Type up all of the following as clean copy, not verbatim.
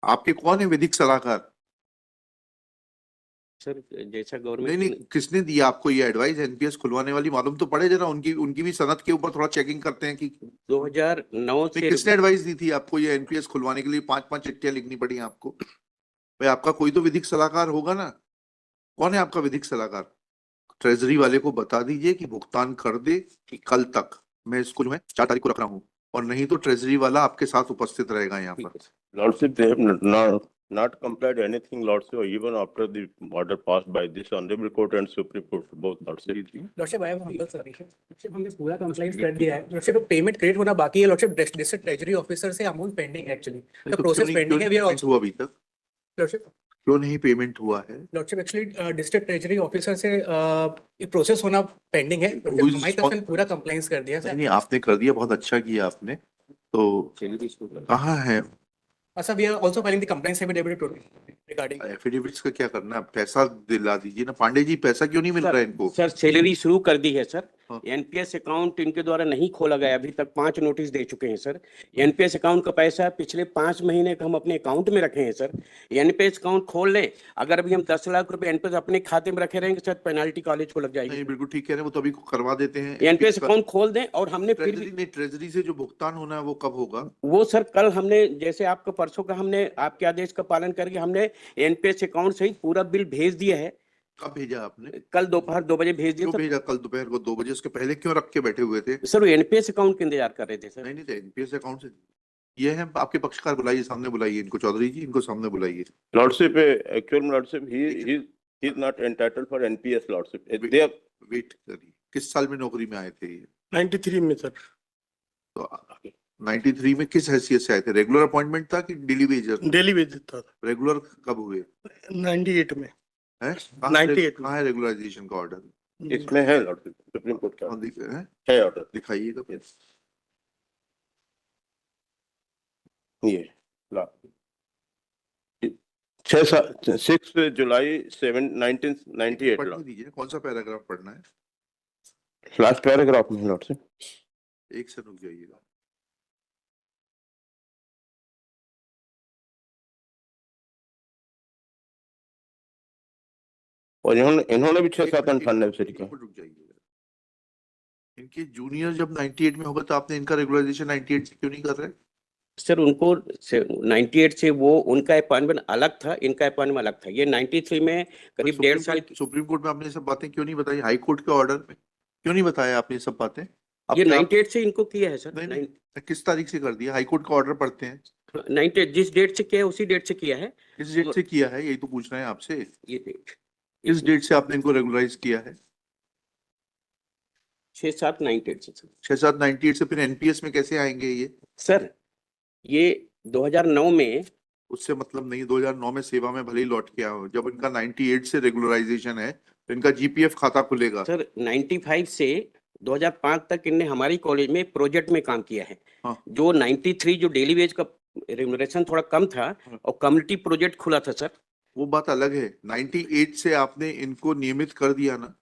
आपके कौन है विधिक सलाहकार? सर जैसा नहीं गवर्नमेंट नहीं, किसने दिया आपको ये एडवाइस एनपीएस खुलवाने वाली? मालूम तो पड़े जरा, उनकी उनकी भी सनद के ऊपर थोड़ा चेकिंग करते हैं कि 2009 भाई से किसने एडवाइस दी थी आपको ये एनपीएस खुलवाने के लिए? 5-5 चिट्ठियां लिखनी पड़ी आपको। भाई आपका कोई तो विधिक सलाहकार होगा ना। कौन है आपका विधिक सलाहकार? ट्रेजरी वाले को बता दीजिए कि भुगतान कर दे कि कल तक। मैं इसको जो है 4 तारीख को रख रहा हूँ, और नहीं तो ट्रेजरी वाला आपके साथ उपस्थित रहेगा यहाँ पर। Lordship, they have not complied anything, Lordship, even after the order passed by this honorable court and Supreme Court, both Lordship. Lordship I am humble sorry lordship, हमने पूरा कंप्लाइंस कर दिया है लॉर्डशिप। पेमेंट क्रेडिट होना बाकी है lordship. District treasury officer से amount pending है एक्चुअली, द तो प्रोसेस पेंडिंग है। वी आर पेमेंट हुआ अभी तक? लॉर्डशिप क्यों नहीं पेमेंट हुआ है? Lordship actually district treasury officer से प्रोसेस होना पेंडिंग है। हमारी तरफ से पूरा कंप्लाइंस कर दिया सर। नहीं, आपने कर दिया, बहुत अच्छा किया आपने। तो कहाँ है sir we are also filing the complaints affidavit regarding affidavits का? क्या करना है? पैसा दिला दीजिए ना पांडे जी। पैसा क्यों नहीं मिल रहा है इनको? सर सैलरी शुरू कर दी है सर। हाँ। एनपीएस अकाउंट इनके द्वारा नहीं खोला गया, अभी तक 5 नोटिस दे चुके हैं सर। एनपीएस अकाउंट का पैसा पिछले 5 महीने का हम अपने अकाउंट में रखे हैं सर। एनपीएस अकाउंट खोल लें, अगर अभी हम 10 लाख रुपए एनपीएस अपने खाते में रखे रहेंगे सर, पेनाल्टी कॉलेज को लग नहीं, जाएगी। बिल्कुल ठीक कह रहे हैं, वो तो अभी करवा देते हैं। एनपीएस अकाउंट खोल दें, और हमने फिर भी ट्रेजरी से जो भुगतान होना है वो कब होगा? वो सर कल हमने, जैसे आपका परसों का हमने आपके आदेश का पालन करके हमने एनपीएस अकाउंट सहित पूरा बिल भेज दिया है। कब भेजा आपने? कल दोपहर 2 बजे भेज दिया क्यों भेजा कल दोपहर को 2 बजे? उसके पहले क्यों रख के बैठे हुए थे? सर। वो एनपीएस अकाउंट का इंतजार कर रहे थे सर। नहीं नहीं, एनपीएस अकाउंट से ये है। आपके पक्षकार बुलाइए, सामने बुलाइए इनको। चौधरी जी, इनको सामने बुलाइए। Lordship, actual Lordship, he is not entitled for NPS, Lordship. They have wait करिए, किस साल में नौकरी में आए थे ये? 93 में सर। तो 93 में किस हैसियत से आए थे? रेगुलर अपॉइंटमेंट था कि डेली वेजर? डेली वेज था। रेगुलर कब हुए? 98 में है? 98 कहाँ है रेगुलराइजेशन का ऑर्डर? इसमें है Lordship, सुप्रीम कोर्ट का है ऑर्डर, दिखाइएगा। ये ला 6 जुलाई 1998 पढ़ने दीजिए, कौन सा पैराग्राफ पढ़ना है? लास्ट पैराग्राफ में Lordship। एक से रुक जाइएगा। और इन्होंने भी 6-7-98 से लिखा। रुक जाइएगा। इनके जूनियर जब 98 में होगा तो आपने इनका रेगुलराइजेशन 98 से क्यों नहीं कर रहे? सर उनको 98 से वो उनका अपॉइंटमेंट अलग था, इनका अपॉइंटमेंट अलग था। ये 93 में करीब 1.5 साल। सुप्रीम कोर्ट में आपने ये सब बातें क्यों नहीं बताई? हाई कोर्ट के ऑर्डर में क्यों नहीं बताया आपने ये सब बातें? ये 98 से इनको किया है सर। नहीं, किस तारीख से कर दिया? हाई कोर्ट का ऑर्डर पढ़ते हैं। 98 जिस डेट से किया है उसी डेट से किया है। किस डेट से किया है, यही तो पूछ रहे हैं आपसे। ये डेट किस डेट से आपने इनको रेगुलराइज किया है? 6-7-98 से सर। 6-7-98 से फिर एनपीएस में कैसे आएंगे ये? सर ये 2009 में, उससे मतलब नहीं, 2009 में सेवा में भले ही लौट के आओ, जब इनका 98 से रेगुलराइजेशन है तो इनका जीपीएफ खाता खुलेगा। सर 95 से 2005 तक इनने हमारी कॉलेज में प्रोजेक्ट में काम किया है। हाँ। जो 93 जो डेली वेज का रेम्युनरेशन थोड़ा कम था और कम्युनिटी प्रोजेक्ट खुला था सर। वो बात अलग है। 98 से आपने इनको नियमित कर दिया ना?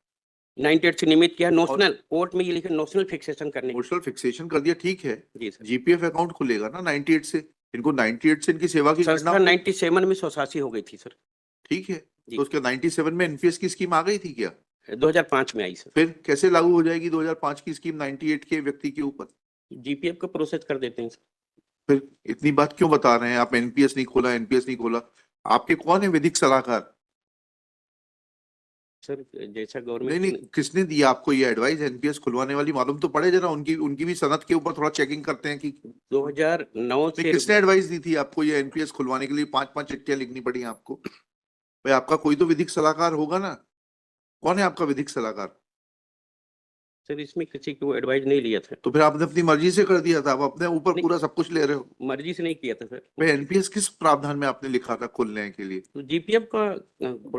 98 से नियमित किया। नोशनल कोर्ट में ये लिखा नोशनल फिक्सेशन करने। नोशनल फिक्सेशन कर दिया, ठीक है जी सर। जीपीएफ अकाउंट खुलेगा ना 98 से? इनको 98 से इनकी सेवा की संस्था 97 में 188 हो गई थी सर। ठीक है, तो उसके 97 में एनपीएस की स्कीम आ गई थी क्या? 2005 में आई सर। फिर कैसे लागू हो जाएगी 2005 की स्कीम 98 के व्यक्ति के ऊपर? जीपीएफ का प्रोसेस कर देते हैं सर। फिर इतनी बात क्यों बता रहे हैं आप? एनपीएस नहीं खोला, एनपीएस नहीं खोला। आपके कौन है विधिक सलाहकार? सर जैसा नहीं गवर्नमेंट नहीं, किसने दिया आपको ये एडवाइस एनपीएस खुलवाने वाली? मालूम तो पड़े जरा, उनकी उनकी भी सनद के ऊपर थोड़ा चेकिंग करते हैं कि 2009 से किसने एडवाइस दी थी आपको ये एनपीएस खुलवाने के लिए? 5-5 चिट्ठियां लिखनी पड़ी आपको। भाई आपका कोई तो विधिक सलाहकार होगा ना। कौन है आपका विधिक सलाहकार? सर इसमें किसी को एडवाइस नहीं लिया था। तो फिर आपने अपनी मर्जी से कर दिया था, आप अपने ऊपर पूरा सब कुछ ले रहे हो। मर्जी से नहीं किया था सर। भाई एनपीएस किस प्रावधान में आपने लिखा था खोलने के लिए? तो जीपीएफ का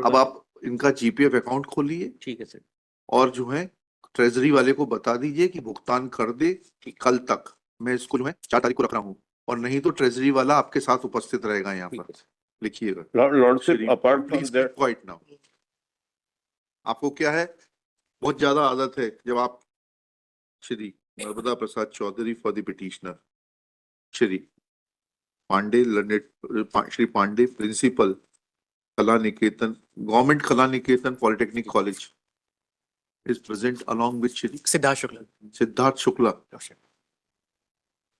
अब आप इनका जीपीएफ अकाउंट खोलिए, ठीक है सर। और जो है ट्रेजरी वाले को बता दीजिए कि भुगतान कर दे कि कल तक। मैं इसको जो है 4 तारीख को रख रहा हूँ, और नहीं तो ट्रेजरी वाला आपके साथ उपस्थित रहेगा यहाँ पर। लिखिएगा। Lordship, apart from please that, quite now. आपको क्या है, बहुत ज्यादा आदत है जब आप Shri Narmada Prasad Chaudhary for the petitioner. Shri Pandey, learned, Shri Pandey, Principal, Kala Niketan, Government Kala Niketan Polytechnic College, is present along with Shri Siddharth Shukla. Siddharth Shukla, Lordship.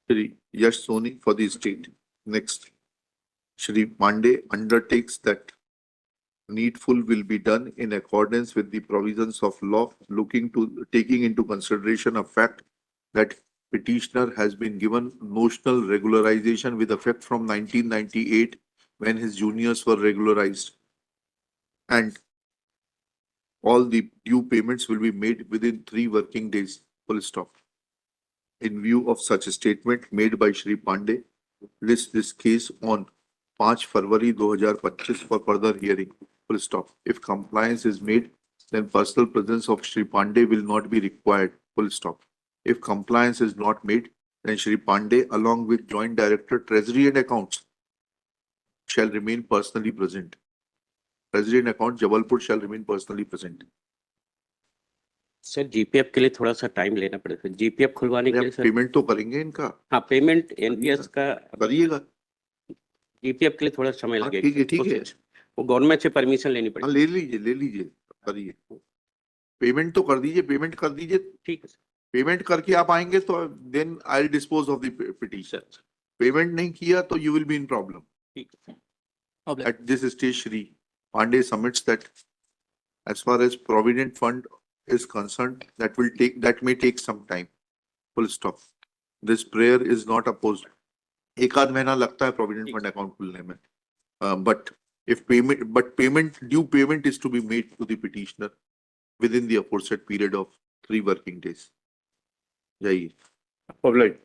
Shri Yash Soni for the state. Next, Shri Pandey undertakes that needful will be done in accordance with the provisions of law, taking into consideration a fact that petitioner has been given notional regularization with effect from 1998 when his juniors were regularized, and all the due payments will be made within 3 working days. Full stop. In view of such a statement made by Shri Pandey, list this case on 5 February 2025 for further hearing. Full stop. If compliance is made, then personal presence of Shri Pandey will not be required. Full stop. If compliance is not made, then Shri Pandey, along with Joint Director Treasury and Accounts, shall remain personally present. Treasury and Accounts, Jabalpur shall remain personally present. Sir GPF के लिए थोड़ा सा time लेना पड़ेगा, GPF खुलवाने के लिए sir. Payment तो करेंगे इनका, हाँ, पेमेंट एनपीएस का, करिएगा। जीपीएफ के लिए थोड़ा समय हाँ, लगेगा। ठीक है। वो गवर्नमेंट से परमिशन लेनी हाँ, पड़ेगी। ले लीजिए, करिए। पेमेंट तो कर दीजिए, पेमेंट कर दीजिए। ठीक है सर। पेमेंट करके आप आएंगे तो then I will dispose of the petition. Payment नहीं किया तो you will be in problem. ठीक है। At this stage, Shri Pandey submits that as far as Provident Fund is concerned, that may take some time. Full stop. This prayer is not opposed. एक आध महीना लगता है Provident Fund account खुलने में. But due payment is to be made to the petitioner within the aforesaid period of 3 working days. जाइए. Public.